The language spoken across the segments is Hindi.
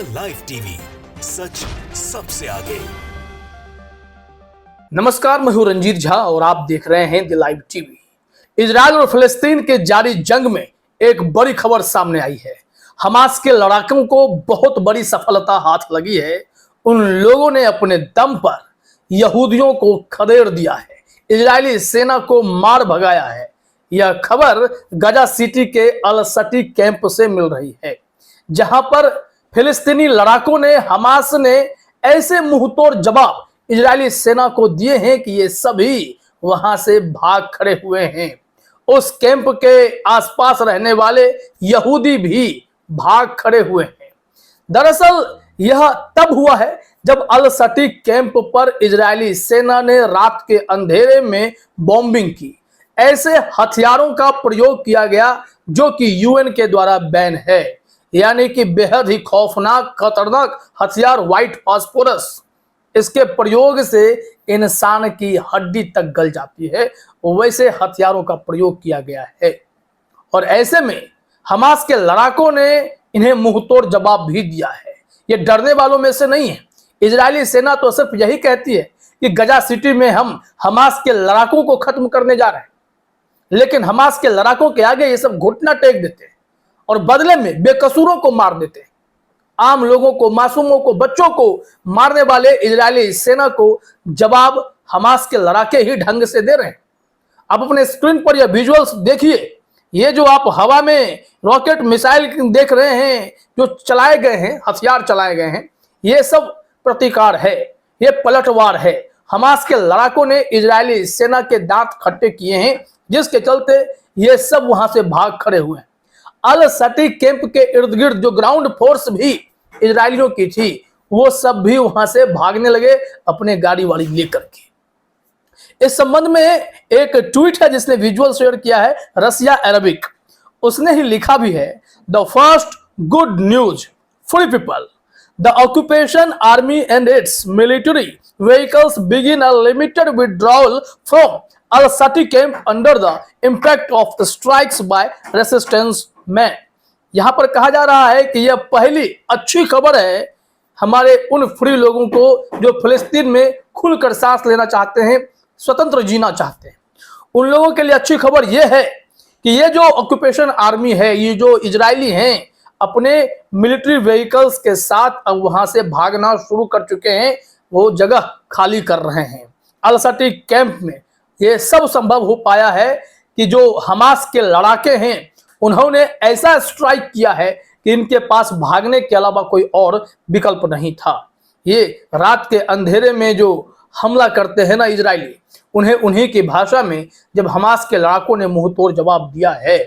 द लाइव टीवी, सच सबसे आगे। नमस्कार, मैं हूं रंजीत झा और आप देख रहे हैं द लाइव टीवी। इजराइल और फिलिस्तीन के जारी जंग में एक बड़ी खबर सामने आई है। हमास के लड़ाकों को बहुत बड़ी सफलता हाथ लगी है। उन लोगों ने अपने दम पर यहूदियों को खदेड़ दिया है, इजरायली सेना को मार भगाया है। यह खबर गजा सिटी के अल सटी कैंप से मिल रही है, जहां पर फिलिस्तीनी लड़ाकों ने हमास ने ऐसे मुंहतोड़ जवाब इजरायली सेना को दिए हैं कि ये सभी वहां से भाग खड़े हुए हैं। उस कैंप के आसपास रहने वाले यहूदी भी भाग खड़े हुए हैं। दरअसल यह तब हुआ है जब अल सटी कैंप पर इजरायली सेना ने रात के अंधेरे में बॉम्बिंग की। ऐसे हथियारों का प्रयोग किया गया जो कि यूएन के द्वारा बैन है, यानी कि बेहद ही खौफनाक खतरनाक हथियार व्हाइट फास्फोरस। इसके प्रयोग से इंसान की हड्डी तक गल जाती है, वैसे हथियारों का प्रयोग किया गया है। और ऐसे में हमास के लड़ाकों ने इन्हें मुंहतोड़ जवाब भी दिया है। ये डरने वालों में से नहीं है। इजरायली सेना तो सिर्फ यही कहती है कि गजा सिटी में हम हमास के लड़ाकों को खत्म करने जा रहे हैं, लेकिन हमास के लड़ाकों के आगे ये सब घुटना टेक देते हैं और बदले में बेकसूरों को मार देते हैं। आम लोगों को, मासूमों को, बच्चों को मारने वाले इजरायली सेना को जवाब हमास के लड़ाके ही ढंग से दे रहे हैं। आप अपने स्क्रीन पर यह विजुअल्स देखिए। ये जो आप हवा में रॉकेट मिसाइल देख रहे हैं, जो चलाए गए हैं, हथियार चलाए गए हैं, ये सब प्रतिकार है, ये पलटवार है। हमास के लड़ाकों ने इजरायली सेना के दांत खट्टे किए हैं, जिसके चलते ये सब वहां से भाग खड़े हुए हैं। अल सटी कैंप के इर्द गिर्द जो ग्राउंड फोर्स भी इजरायलियों की थी, वो सब भी वहां से भागने लगे अपने गाड़ी वाड़ी लेकर के। इस संबंध में एक ट्वीट है जिसने विजुअल शेयर किया है, रसिया अरबिक। उसने ही लिखा भी है, the first good news free people, the occupation army and its military vehicles begin a limited withdrawal from Al Shati camp under the impact of the strikes by resistance man. यहां पर कहा जा रहा है कि यह पहली अच्छी खबर है हमारे उन फ्री लोगों को जो फिलिस्तीन में खुलकर सांस लेना चाहते हैं, स्वतंत्र जीना चाहते हैं। उन लोगों के लिए अच्छी खबर यह है कि ये जो ऑक्यूपेशन आर्मी है, ये जो इजरायली हैं, अपने मिलिट्री व्हीकल्स के साथ अब वहां से भागना शुरू कर चुके हैं, वो जगह खाली कर रहे हैं। अल सटी कैंप में ये सब संभव हो पाया है कि जो हमास के लड़ाके हैं, उन्होंने ऐसा स्ट्राइक किया है कि इनके पास भागने के अलावा कोई और विकल्प नहीं था। ये रात के अंधेरे में जो हमला करते हैं ना इजरायली, उन्हें उन्हीं की भाषा में जब हमास के लड़ाकों ने मुंहतोड़ जवाब दिया है,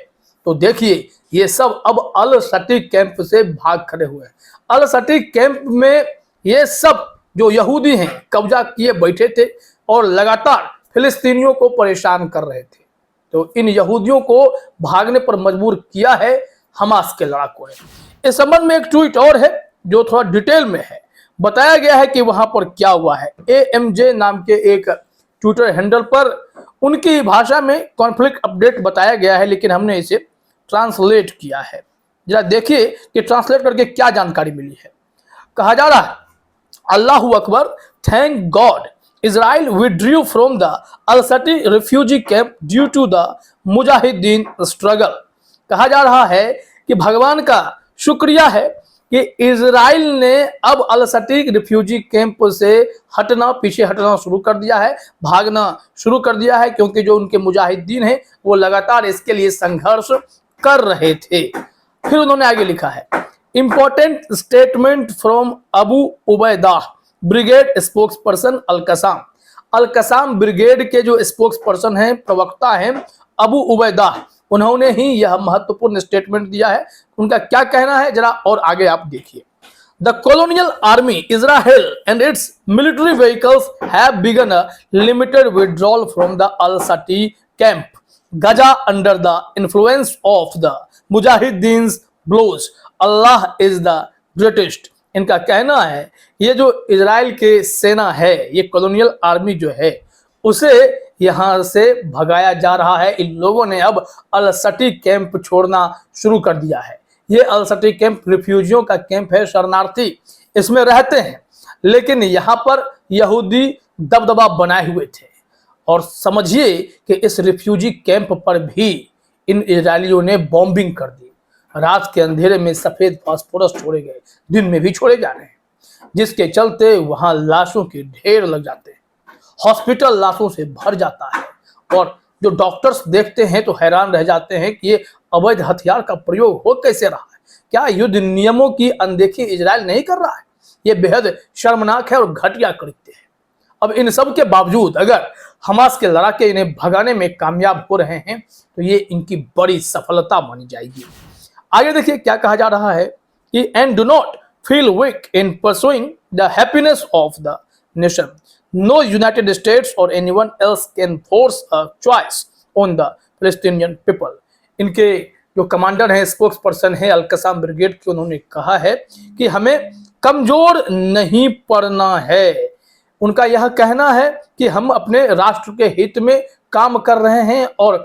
तो देखिए ये सब अब अल सटी कैंप से भाग खड़े हुए हैं। अल सटी कैंप में ये सब जो यहूदी हैं कब्जा किए बैठे थे और लगातार फिलिस्तीनियों को परेशान कर रहे थे। तो इन यहूदियों को भागने पर मजबूर किया है हमास के लड़ाकों ने। इस संबंध में एक ट्वीट और है जो थोड़ा डिटेल में है। बताया गया है कि वहां पर क्या हुआ है। AMJ नाम के एक ट्विटर हैंडल पर उनकी भाषा में कॉन्फ्लिक्ट अपडेट बताया गया है, लेकिन हमने इसे ट्रांसलेट किया है। जरा देखिए कि ट्रांसलेट करके क्या जानकारी मिली है। कहा जा रहा है, Allahu Akbar, thank God Israel withdrew from the Al-Sati refugee camp due to the Mujahideen struggle। कहा जा रहा है कि भगवान का शुक्रिया है कि इजराइल ने अब अल सटी रिफ्यूजी कैंप से पीछे हटना शुरू कर दिया है, भागना शुरू कर दिया है, क्योंकि जो उनके मुजाहिदीन हैं वो लगातार इसके लिए संघर्ष कर रहे थे। फिर उन्होंने आगे लिखा है, important statement from Abu Ubaida brigade spokesperson Al Qassam. Al Qassam brigade के जो स्पोक्स पर्सन हैं, प्रवक्ता हैं, अबू उबैदा, उन्होंने ही यह महत्वपूर्ण स्टेटमेंट दिया है। उनका क्या कहना है जरा और आगे आप देखिए। The colonial army Israel and its military vehicles have begun a limited withdrawal from the Al Shati camp Gaza under the influence of the mujahideens blows, Allah is the greatest. इनका कहना है ये जो इजराइल के सेना है, ये कॉलोनियल आर्मी जो है, उसे यहां से भगाया जा रहा है। इन लोगों ने अब अल सटी कैंप छोड़ना शुरू कर दिया है। ये अल सटी कैंप रिफ्यूजियों का कैंप है, शरणार्थी इसमें रहते हैं, लेकिन यहाँ पर यहूदी दबदबा बनाए हुए थे। और समझिए कि इस रिफ्यूजी कैंप पर भी इन इजरायलियों ने बॉम्बिंग कर दी। रात के अंधेरे में सफेद फास्फोरस छोड़े गए, दिन में भी छोड़े जा रहे हैं, जिसके चलते वहां लाशों के ढेर लग जाते हैं, हॉस्पिटल लाशों से भर जाता है। और जो डॉक्टर्स देखते हैं तो हैरान रह जाते हैं कि ये अवैध हथियार का प्रयोग हो कैसे रहा है। क्या युद्ध नियमों की अनदेखी इजराइल नहीं कर रहा है? ये बेहद शर्मनाक है और घटिया कृत्य है। अब इन सब के बावजूद अगर हमास के लड़ाके इन्हें भगाने में कामयाब हो रहे हैं तो ये इनकी बड़ी सफलता मानी जाएगी। आगे देखिए क्या कहा जा रहा है कि and do not feel weak in pursuing the happiness of the nation. No United States और anyone else can force a choice on the Palestinian people. इनके जो कमांडर हैं, स्पोक्स पर्सन है अल-कसाम ब्रिगेड के, उन्होंने कहा है कि हमें कमजोर नहीं पड़ना है। उनका यह कहना है कि हम अपने राष्ट्र के हित में काम कर रहे हैं और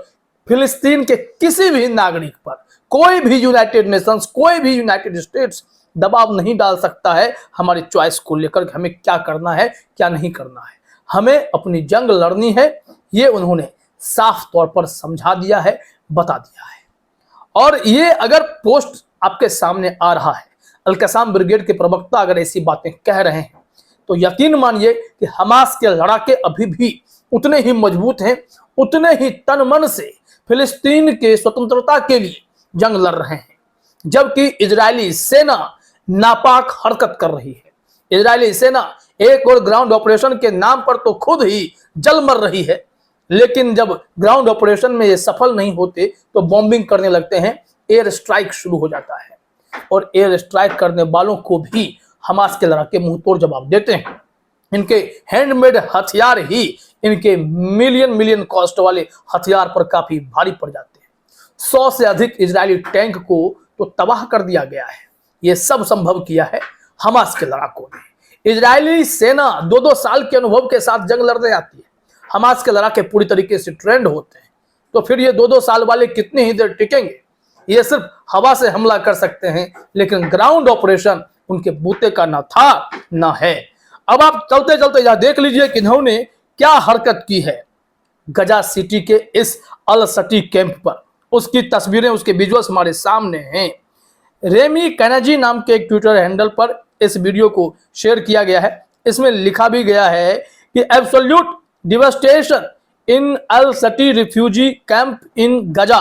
फिलिस्तीन के किसी भी नागरिक पर कोई भी यूनाइटेड नेशंस, कोई भी यूनाइटेड स्टेट्स दबाव नहीं डाल सकता है हमारी चॉइस को लेकर कि हमें क्या करना है क्या नहीं करना है। हमें अपनी जंग लड़नी है, ये उन्होंने साफ तौर पर समझा दिया है, बता दिया है। और ये अगर पोस्ट आपके सामने आ रहा है, अल-कसाम ब्रिगेड के प्रवक्ता अगर ऐसी बातें कह रहे हैं, तो यकीन मानिए कि हमास के लड़ाके अभी भी उतने ही मजबूत हैं, उतने ही तन मन से फिलिस्तीन के स्वतंत्रता के लिए जंग लड़ रहे हैं। जबकि इजरायली सेना नापाक हरकत कर रही है। इजरायली सेना एक और ग्राउंड ऑपरेशन के नाम पर तो खुद ही जल मर रही है, लेकिन जब ग्राउंड ऑपरेशन में ये सफल नहीं होते तो बॉम्बिंग करने लगते हैं, एयर स्ट्राइक शुरू हो जाता है। और एयर स्ट्राइक करने वालों को भी हमास के लड़ाके मुंहतोड़ जवाब देते हैं। इनके हैंडमेड हथियार ही इनके मिलियन कॉस्ट वाले हथियार पर काफी भारी पड़ जाते हैं। 100 से अधिक इजरायली टैंक को तो तबाह कर दिया गया है। यह सब संभव किया है हमास के लड़ाकों ने। इजरायली सेना 2-2 साल के अनुभव के साथ जंग लड़ने आती है। हमास के लड़ाके पूरी तरीके से ट्रेंड होते हैं, तो फिर ये 2-2 साल वाले कितनी ही देर टिकेंगे। ये सिर्फ हवा से हमला कर सकते हैं, लेकिन ग्राउंड ऑपरेशन उनके बूते का ना था ना है। अब आप चलते चलते यह देख लीजिए कि इन्होंने क्या हरकत की है गजा सिटी के इस अल सटी कैंप पर। उसकी तस्वीरें, उसके विजुअल्स हमारे सामने हैं। रेमी कैनाजी नाम के एक ट्विटर हैंडल पर इस वीडियो को शेयर किया गया है। इसमें लिखा भी गया है कि absolute devastation in Al Shati refugee camp in Gaza,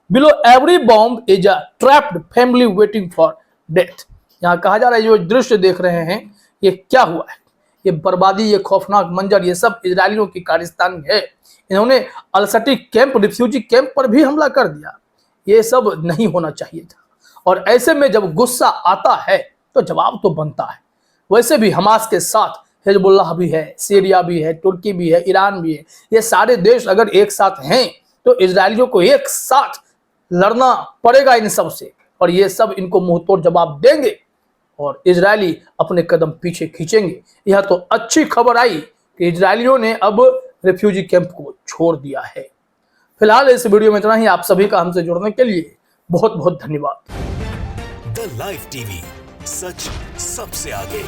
below every bomb is a trapped family waiting for death. यहाँ कहा जा रहा है, जो दृश्य देख रहे हैं ये क्या हुआ है, ये बर्बादी, ये खौफनाक मंजर, ये सब इजरायलियों की कारस्तानी है। इन्होंने अल सटी कैंप, रिफ्यूजी कैंप पर भी हमला कर दिया। ये सब नहीं होना चाहिए था। और ऐसे में जब गुस्सा आता है तो जवाब तो बनता है। वैसे भी हमास के साथ हिजबुल्लाह भी है, सीरिया भी है, तुर्की भी है, ईरान भी है। ये सारे देश अगर एक साथ हैं तो इजरायलियों को एक साथ लड़ना पड़ेगा इन सब से, और ये सब इनको मुंहतोड़ जवाब देंगे और इजरायली अपने कदम पीछे खींचेंगे। यह तो अच्छी खबर आई कि इजरायलियों ने अब रिफ्यूजी कैंप को छोड़ दिया है। फिलहाल इस वीडियो में इतना ही। आप सभी का हमसे जुड़ने के लिए बहुत बहुत धन्यवाद। द लाइव टीवी, सच सबसे आगे।